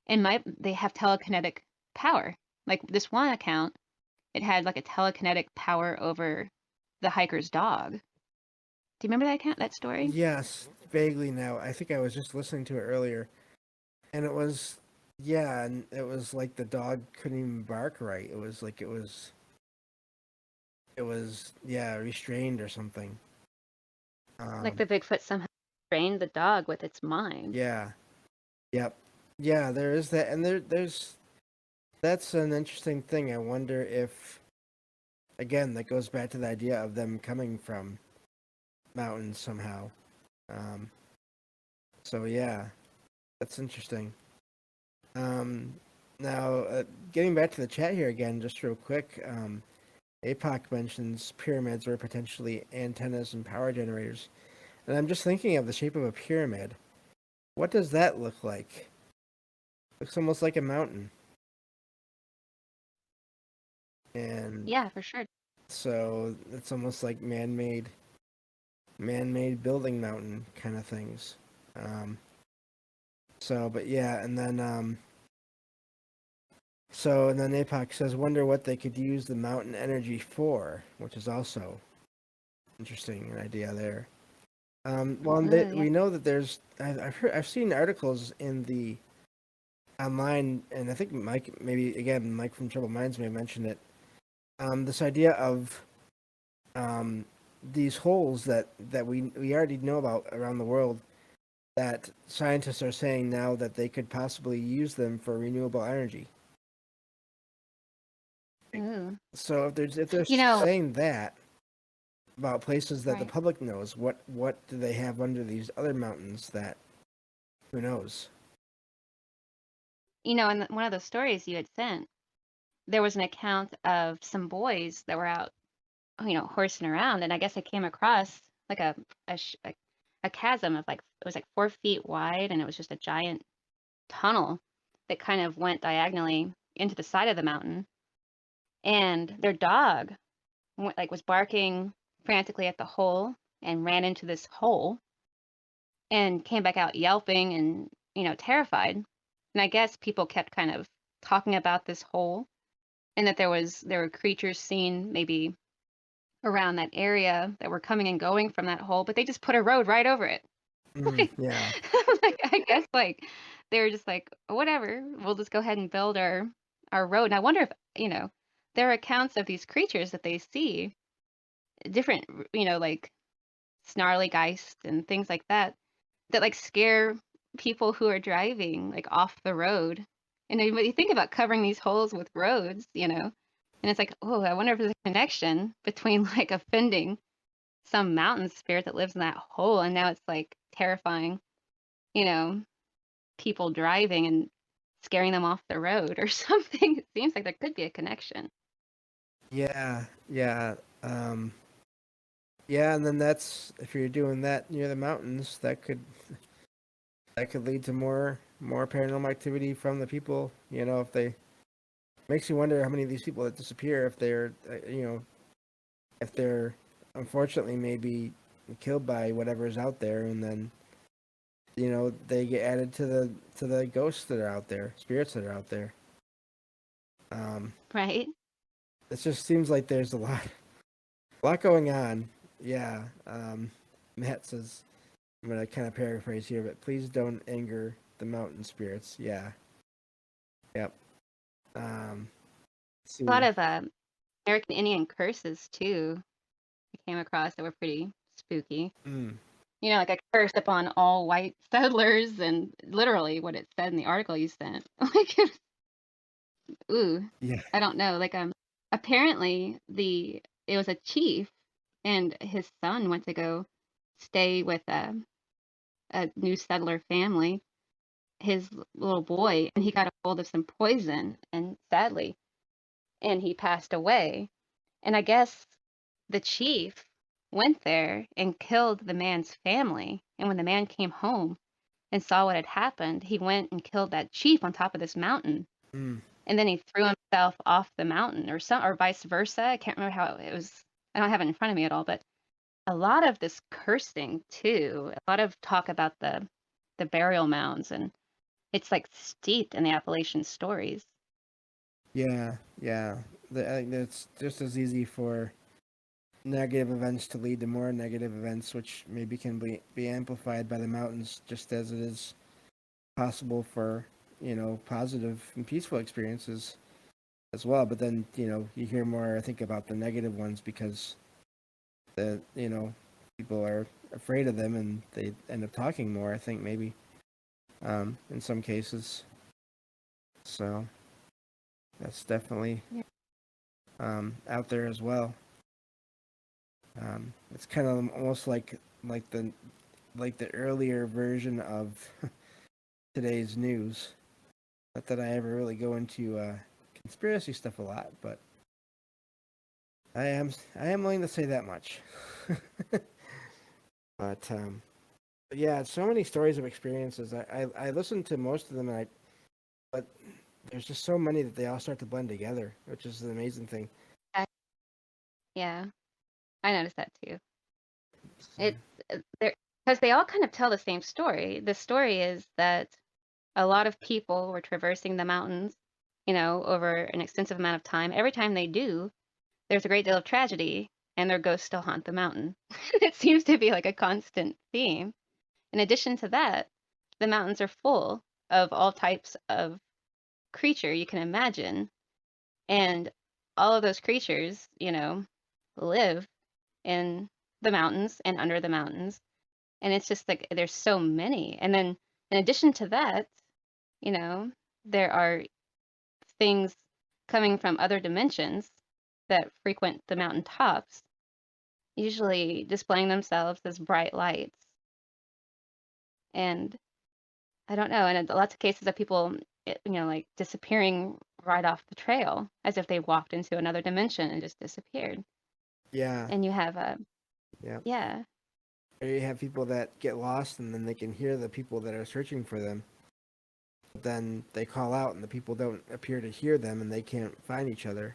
and they have telekinetic power. Like this one account, it had like a telekinetic power over the hiker's dog. Do you remember that story? Yes, vaguely now. I think I was just listening to it earlier, and and it was like the dog couldn't even bark right. It was like yeah, restrained or something. Like Um, the Bigfoot somehow trained the dog with its mind. yeah, yep, yeah. There is that, and there's that's an interesting thing. I wonder if again that goes back to the idea of them coming from mountains somehow. Um, so yeah, that's interesting. Um, now, getting back to the chat here again, just real quick. APOC mentions pyramids were potentially antennas and power generators. And I'm just thinking of the shape of a pyramid. What does that look like? Looks almost like a mountain. And Yeah, for sure. so it's almost like man-made building mountain kind of things. Um, but yeah, and then APOC says, wonder what they could use the mountain energy for, which is also interesting, an idea there. Yeah. We know that I've seen articles in the online, and I think Mike from Trouble Minds may have mentioned it. This idea of these holes that we already know about around the world, that scientists are saying now that they could possibly use them for renewable energy. Ooh. So if they're You know, saying that about places that the right. public knows, what do they have under these other mountains that who knows? You know, in one of the stories you had sent, there was an account of some boys that were out, horsing around, and I guess I came across like a, sh- a chasm of like it was like 4 feet wide, and it was just a giant tunnel that kind of went diagonally into the side of the mountain, and their dog was barking frantically at the hole and ran into this hole and came back out yelping and terrified. And I guess people kept kind of talking about this hole and that there were creatures seen maybe around that area that were coming and going from that hole, but they just put a road right over it. Like, Yeah, I guess they were just like, whatever, we'll just go ahead and build our road. And I wonder if, there are accounts of these creatures that they see, different, like snarly geists and things like that, that like scare people who are driving like off the road. And then when you think about covering these holes with roads, and it's like, oh, I wonder if there's a connection between like offending some mountain spirit that lives in that hole, and now it's like terrifying, you know, people driving and scaring them off the road or something. It seems like there could be a connection. yeah, yeah, yeah. And then that's if you're doing that near the mountains, that could lead to more paranormal activity from the people. If they makes you wonder how many of these people that disappear, if they're if they're unfortunately maybe killed by whatever's out there, and then they get added to the ghosts that are out there, spirits that are out there. Um, Right? it just seems like there's a lot going on. Yeah. Matt says, I'm gonna kind of paraphrase here, but please don't anger the mountain spirits. Yeah. Yep. Let's A lot see. of American Indian curses too. I came across that were pretty spooky. Mm, Like a curse upon all white settlers, and literally what it said in the article you sent. Like, ooh, yeah. I don't know. Like, apparently it was a chief, and his son went to go stay with a new settler family, his little boy, and he got a hold of some poison, and sadly, and he passed away. And I guess the chief went there and killed the man's family. And when the man came home and saw what had happened, he went and killed that chief on top of this mountain. Mm, And then he threw himself off the mountain or vice versa. I can't remember how it was. I don't have it in front of me at all, but a lot of this cursing too, a lot of talk about the burial mounds, and it's like steeped in the Appalachian stories. yeah. Yeah. I think it's just as easy for negative events to lead to more negative events, which maybe can be amplified by the mountains, just as it is possible for positive and peaceful experiences as well. But then you hear more, I think, about the negative ones because the people are afraid of them and they end up talking more. I think maybe in some cases. So that's definitely Yeah. out there as well. It's kind of almost like the like the earlier version of today's news. Not that I ever really go into conspiracy stuff a lot, but I am willing to say that much. But yeah, so many stories of experiences. I listened to most of them, but there's just so many that they all start to blend together, which is an amazing thing. Uh, Yeah, I noticed that too. So, It there because they all kind of tell the same story. The story is that a lot of people were traversing the mountains, over an extensive amount of time. Every time they do, there's a great deal of tragedy, and their ghosts still haunt the mountain. It seems to be like a constant theme. In addition to that, the mountains are full of all types of creature you can imagine, and all of those creatures, live in the mountains and under the mountains. And it's just like there's so many. And then in addition to that, you know, there are things coming from other dimensions that frequent the mountain tops, usually displaying themselves as bright lights. And I don't know, and in lots of cases of people, like disappearing right off the trail as if they walked into another dimension and just disappeared. Yeah. And you have a, Yeah. yeah, Or you have people that get lost and then they can hear the people that are searching for them. But then they call out and the people don't appear to hear them and they can't find each other.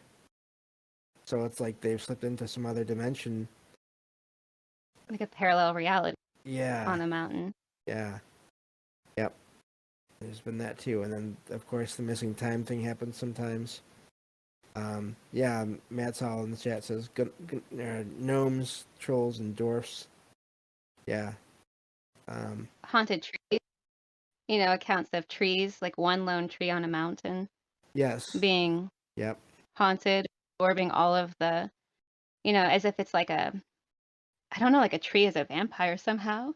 So it's like they've slipped into some other dimension. like a parallel reality Yeah. on the mountain. Yeah. Yep. There's been that too. And then, of course, the missing time thing happens sometimes. Yeah, Matt's all in the chat says gnomes, trolls, and dwarfs. Yeah. Haunted trees, accounts of trees, like one lone tree on a mountain Yes. being Yep. haunted, absorbing all of the, as if it's like I don't know, like a tree is a vampire somehow,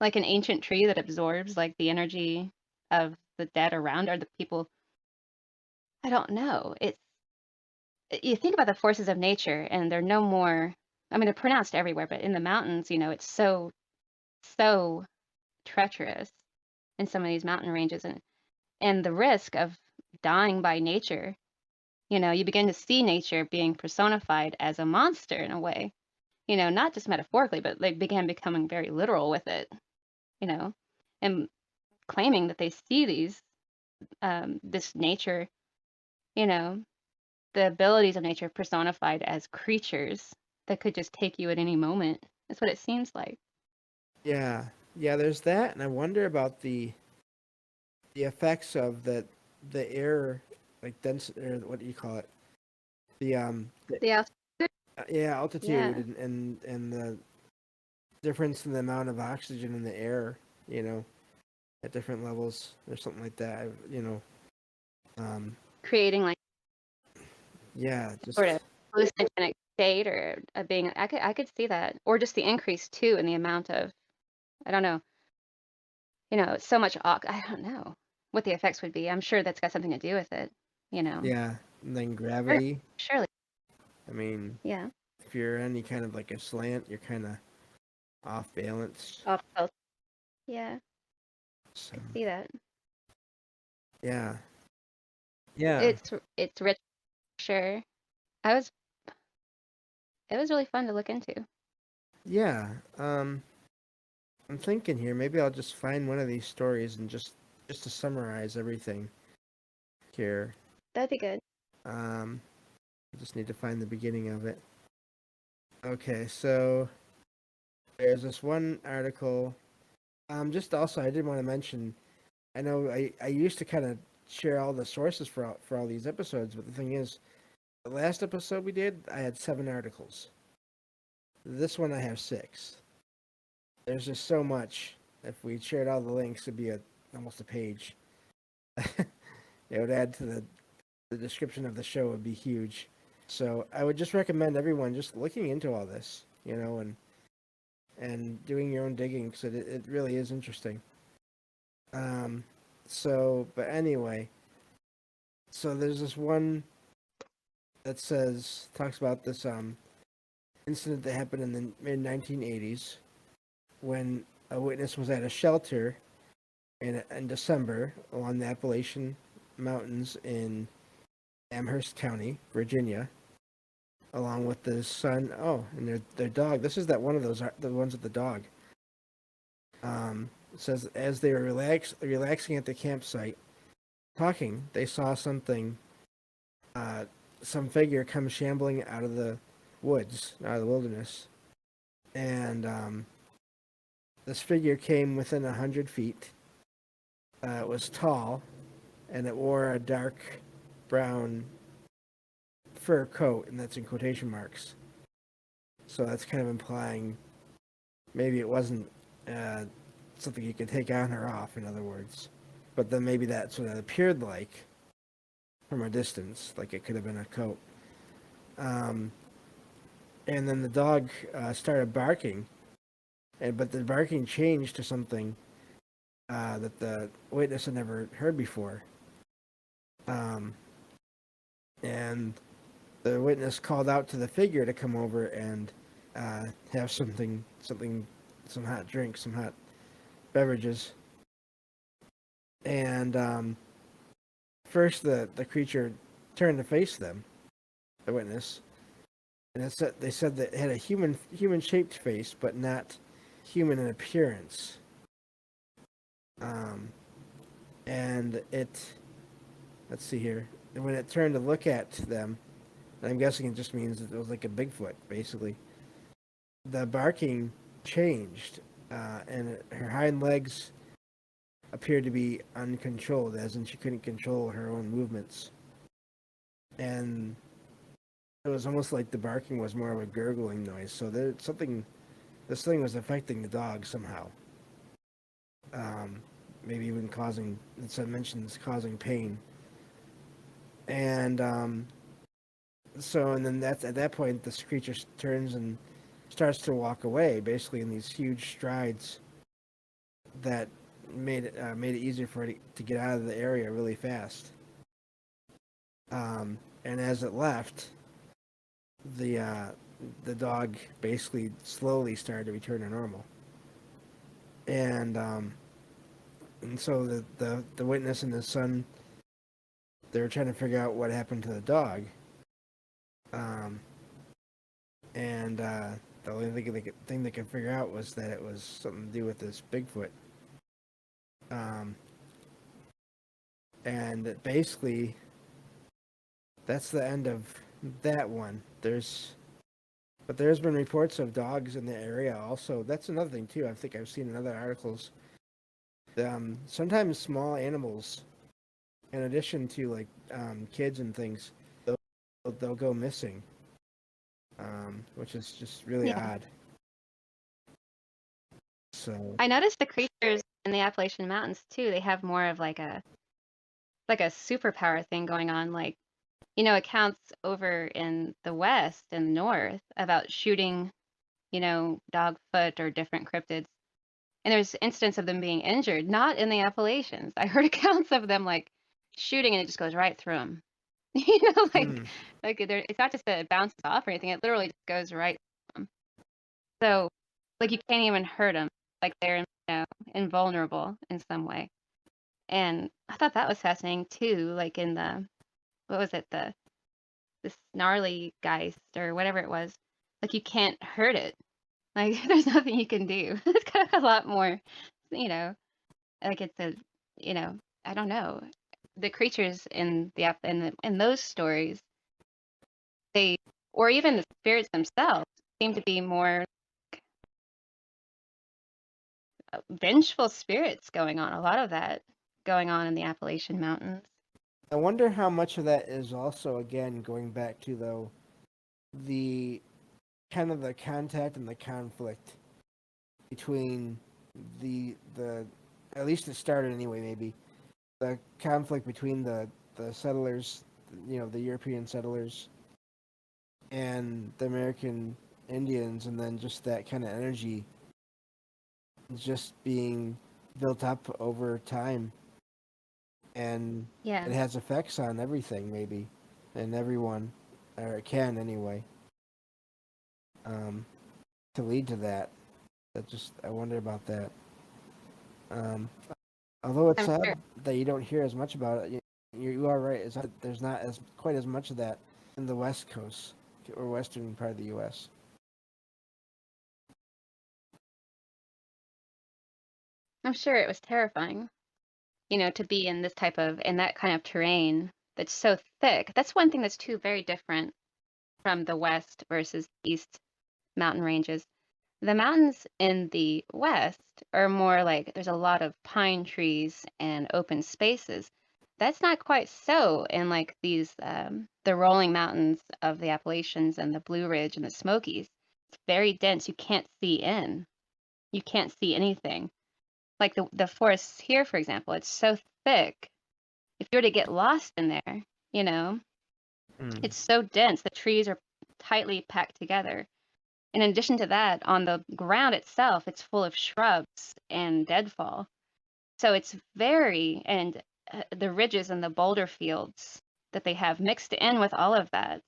like an ancient tree that absorbs like the energy of the dead around or the people. I don't know. You think about the forces of nature and they're no more, I mean, they're pronounced everywhere, but in the mountains, it's so treacherous in some of these mountain ranges and the risk of dying by nature, you begin to see nature being personified as a monster in a way, not just metaphorically, but they began becoming very literal with it, you know, and claiming that they see this nature, you know, the abilities of nature personified as creatures that could just take you at any moment. That's what it seems like. Yeah. Yeah, there's that, and I wonder about the effects of the air, like dense, or what do you call it? The The yeah, altitude yeah, and the difference in the amount of oxygen in the air, you know, at different levels or something like that. Um, creating like yeah, sort of just hallucinogenic state or being. I could see that, or just the increase too in the amount of. I don't know. So much. I don't know what the effects would be. I'm sure that's got something to do with it. You know. yeah, and then Sure, gravity. surely. I mean, Yeah. if you're any kind of like a slant, you're kind of off balance. Off kilter. Yeah, So could see that. yeah, yeah, It's rich, for sure. I was. It was really fun to look into. yeah. I'm thinking here. Maybe I'll just find one of these stories and just to summarize everything here. That'd be good. I just need to find the beginning of it. Okay, so there's this one article. Just also, I did want to mention. I know I used to kind of share all the sources for all these episodes, but the thing is, the last episode we did, I had 7 articles. This one I have 6. There's just so much. If we shared all the links, it'd be almost a page. It would add to the description of the show would be huge. So I would just recommend everyone just looking into all this, and doing your own digging because it really is interesting. But anyway, so there's this one that talks about this incident that happened in the mid 1980s when a witness was at a shelter in December along the Appalachian Mountains in Amherst County, Virginia, along with the son. Oh, and their dog. This is that one of those the ones with the dog. It says as they were relaxing at the campsite, talking, they saw something. Some figure come shambling out of the woods, out of the wilderness, and this figure came within 100 feet. It was tall, and it wore a dark brown fur coat, and that's in quotation marks. So that's kind of implying maybe it wasn't something you could take on or off, in other words. But then maybe that's what it appeared like from a distance, like it could have been a coat. and then the dog started barking, but the barking changed to something that the witness had never heard before. And the witness called out to the figure to come over and have some hot drink, some hot beverages. And first, the creature turned to face them, the witness, and they said that it had a human shaped face, but not human in appearance. And let's see here. And when it turned to look at them, I'm guessing it just means that it was like a Bigfoot, basically. The barking changed, and her hind legs appeared to be uncontrolled, as in she couldn't control her own movements. And it was almost like the barking was more of a gurgling noise. So this thing was affecting the dog somehow. Maybe even causing pain. And and then at that point, this creature turns and starts to walk away, basically in these huge strides that made it easier for it to get out of the area really fast. And as it left, the dog basically slowly started to return to normal. And so the witness and his son, they were trying to figure out what happened to the dog. And the only thing they could figure out was that it was something to do with this Bigfoot. And basically, that's the end of that one. There's been reports of dogs in the area also. That's another thing too. I think I've seen in other articles. Sometimes small animals, in addition to like kids and things, they'll go missing, which is just really odd. So I noticed the creatures in the Appalachian Mountains too. They have more of like a superpower thing going on. Like, accounts over in the west and north about shooting, dogfoot or different cryptids. And there's instance of them being injured, not in the Appalachians. I heard accounts of them like shooting and it just goes right through them. It's not just that it bounces off or anything. It literally just goes right through them. So, like, you can't even hurt them. Like, they're, invulnerable in some way. And I thought that was fascinating too. Like in what was it, this gnarly geist or whatever it was. Like, you can't hurt it. Like, there's nothing you can do. It's kind of a lot more, like it's I don't know. The creatures in in those stories, or even the spirits themselves, seem to be more vengeful spirits going on. A lot of that going on in the Appalachian Mountains. I wonder how much of that is also, again, going back to though the kind of the contact and the conflict between the at least it started anyway, maybe the conflict between the settlers, the European settlers and the American Indians, and then just that kind of energy just being built up over time, and it has effects on everything, maybe, and everyone, or it can anyway, to lead to that. I wonder about that. Although it's sad that you don't hear as much about it, you are right. There's not quite as much of that in the West Coast or western part of the U.S. I'm sure it was terrifying, to be in that kind of terrain that's so thick. That's one thing that's very different from the West versus the East mountain ranges. The mountains in the West are more like there's a lot of pine trees and open spaces. That's not quite so in like these the rolling mountains of the Appalachians and the Blue Ridge and the Smokies. It's very dense. You can't see in. You can't see anything. Like the forests here, for example, it's so thick. If you were to get lost in there, it's so dense. The trees are tightly packed together. In addition to that, on the ground itself, it's full of shrubs and deadfall. So it's and the ridges and the boulder fields that they have mixed in with all of that.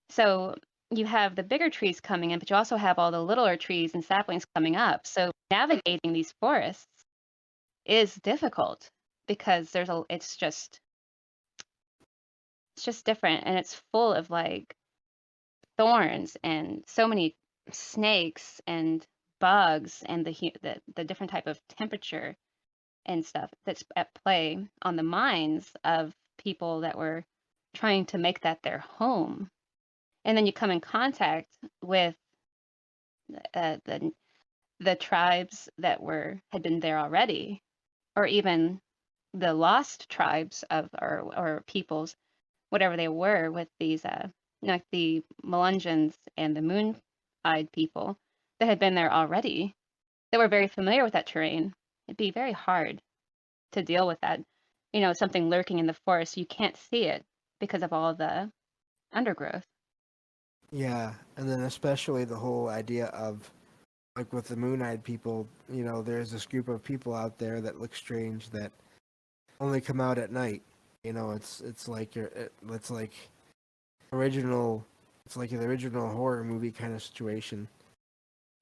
So you have the bigger trees coming in, but you also have all the littler trees and saplings coming up. So navigating these forests is difficult because it's just different, and it's full of like thorns and so many snakes and bugs and the different type of temperature and stuff that's at play on the minds of people that were trying to make that their home. And then you come in contact with the tribes that had been there already, or even the lost tribes of or peoples, whatever they were, with these like the Melungeons and the Moon-eyed people that had been there already, that were very familiar with that terrain. It'd be very hard to deal with that. Something lurking in the forest, you can't see it because of all the undergrowth. Yeah, and then especially the whole idea of, like with the moon-eyed people, there's this group of people out there that look strange that only come out at night. It's like original. It's like an original horror movie kind of situation.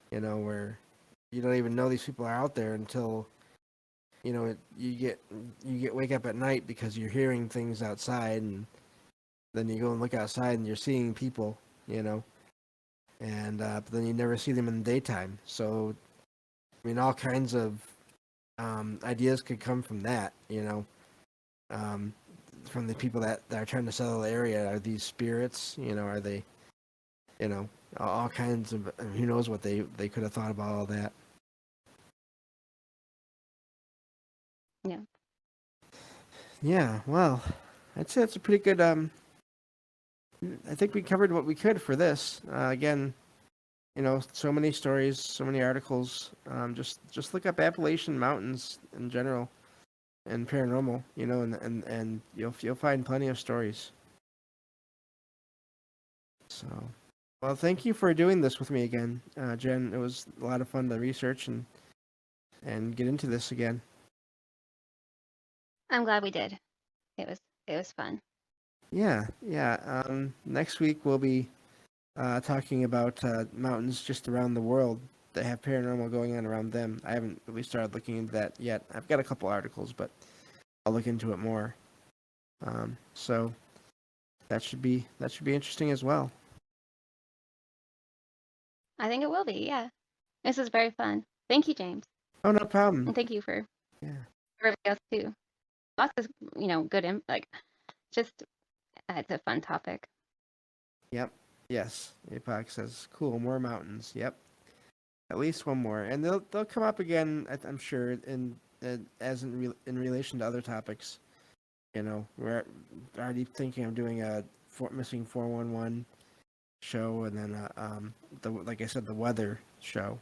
Where you don't even know these people are out there until you wake up at night because you're hearing things outside, and then you go and look outside and you're seeing people. And but then you never see them in the daytime. So, I mean, all kinds of ideas could come from that. From the people that are trying to settle the area. Are these spirits? Are they? All kinds of. Who knows what they could have thought about all that. Yeah. Yeah. Well, I'd say it's a pretty good. I think we covered what we could for this. Again, so many stories, so many articles. Just look up Appalachian Mountains in general, and paranormal. And you'll find plenty of stories. So, well, thank you for doing this with me again, Jen. It was a lot of fun to research and get into this again. I'm glad we did. It was fun. Yeah. Next week we'll be talking about mountains just around the world that have paranormal going on around them. I haven't really started looking into that yet. I've got a couple articles, but I'll look into it more. So that should be interesting as well. I think it will be. Yeah. This is very fun. Thank you, James. Oh, no problem. And thank you for Yeah. everybody else too. Lots of good just it's a fun topic. Yep. Yes. Apoc says, "Cool, more mountains." Yep. At least one more, and they'll come up again. I'm sure in relation to other topics. We're already thinking of doing a missing 411 show, and then like I said, the weather show.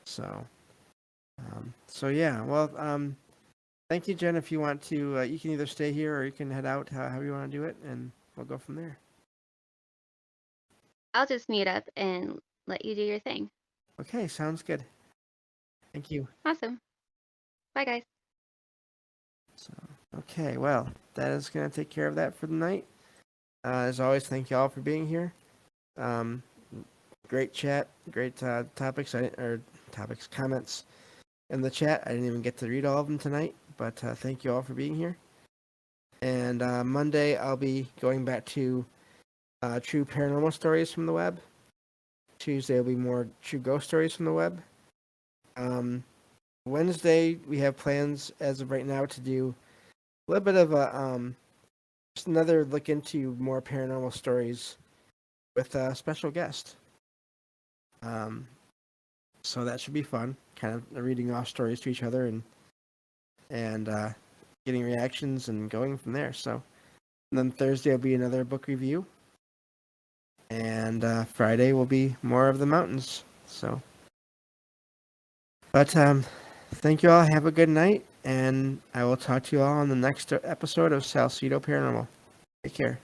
So yeah. Well, thank you, Jen. If you want to, you can either stay here or you can head out. However you want to do it, and we'll go from there. I'll just mute up and let you do your thing. Okay, sounds good. Thank you. Awesome. Bye, guys. So, okay, well, that is going to take care of that for the night. As always, thank you all for being here. Great chat, great topics, comments in the chat. I didn't even get to read all of them tonight, but thank you all for being here. And Monday, I'll be going back to true paranormal stories from the web. Tuesday will be more true ghost stories from the web. Wednesday, we have plans as of right now to do a little bit of a just another look into more paranormal stories with a special guest. So that should be fun, kind of reading off stories to each other and getting reactions and going from there. So, and then Thursday will be another book review, and Friday will be more of the mountains. So, but thank you all. Have a good night, and I will talk to you all on the next episode of Salcedo Paranormal. Take care.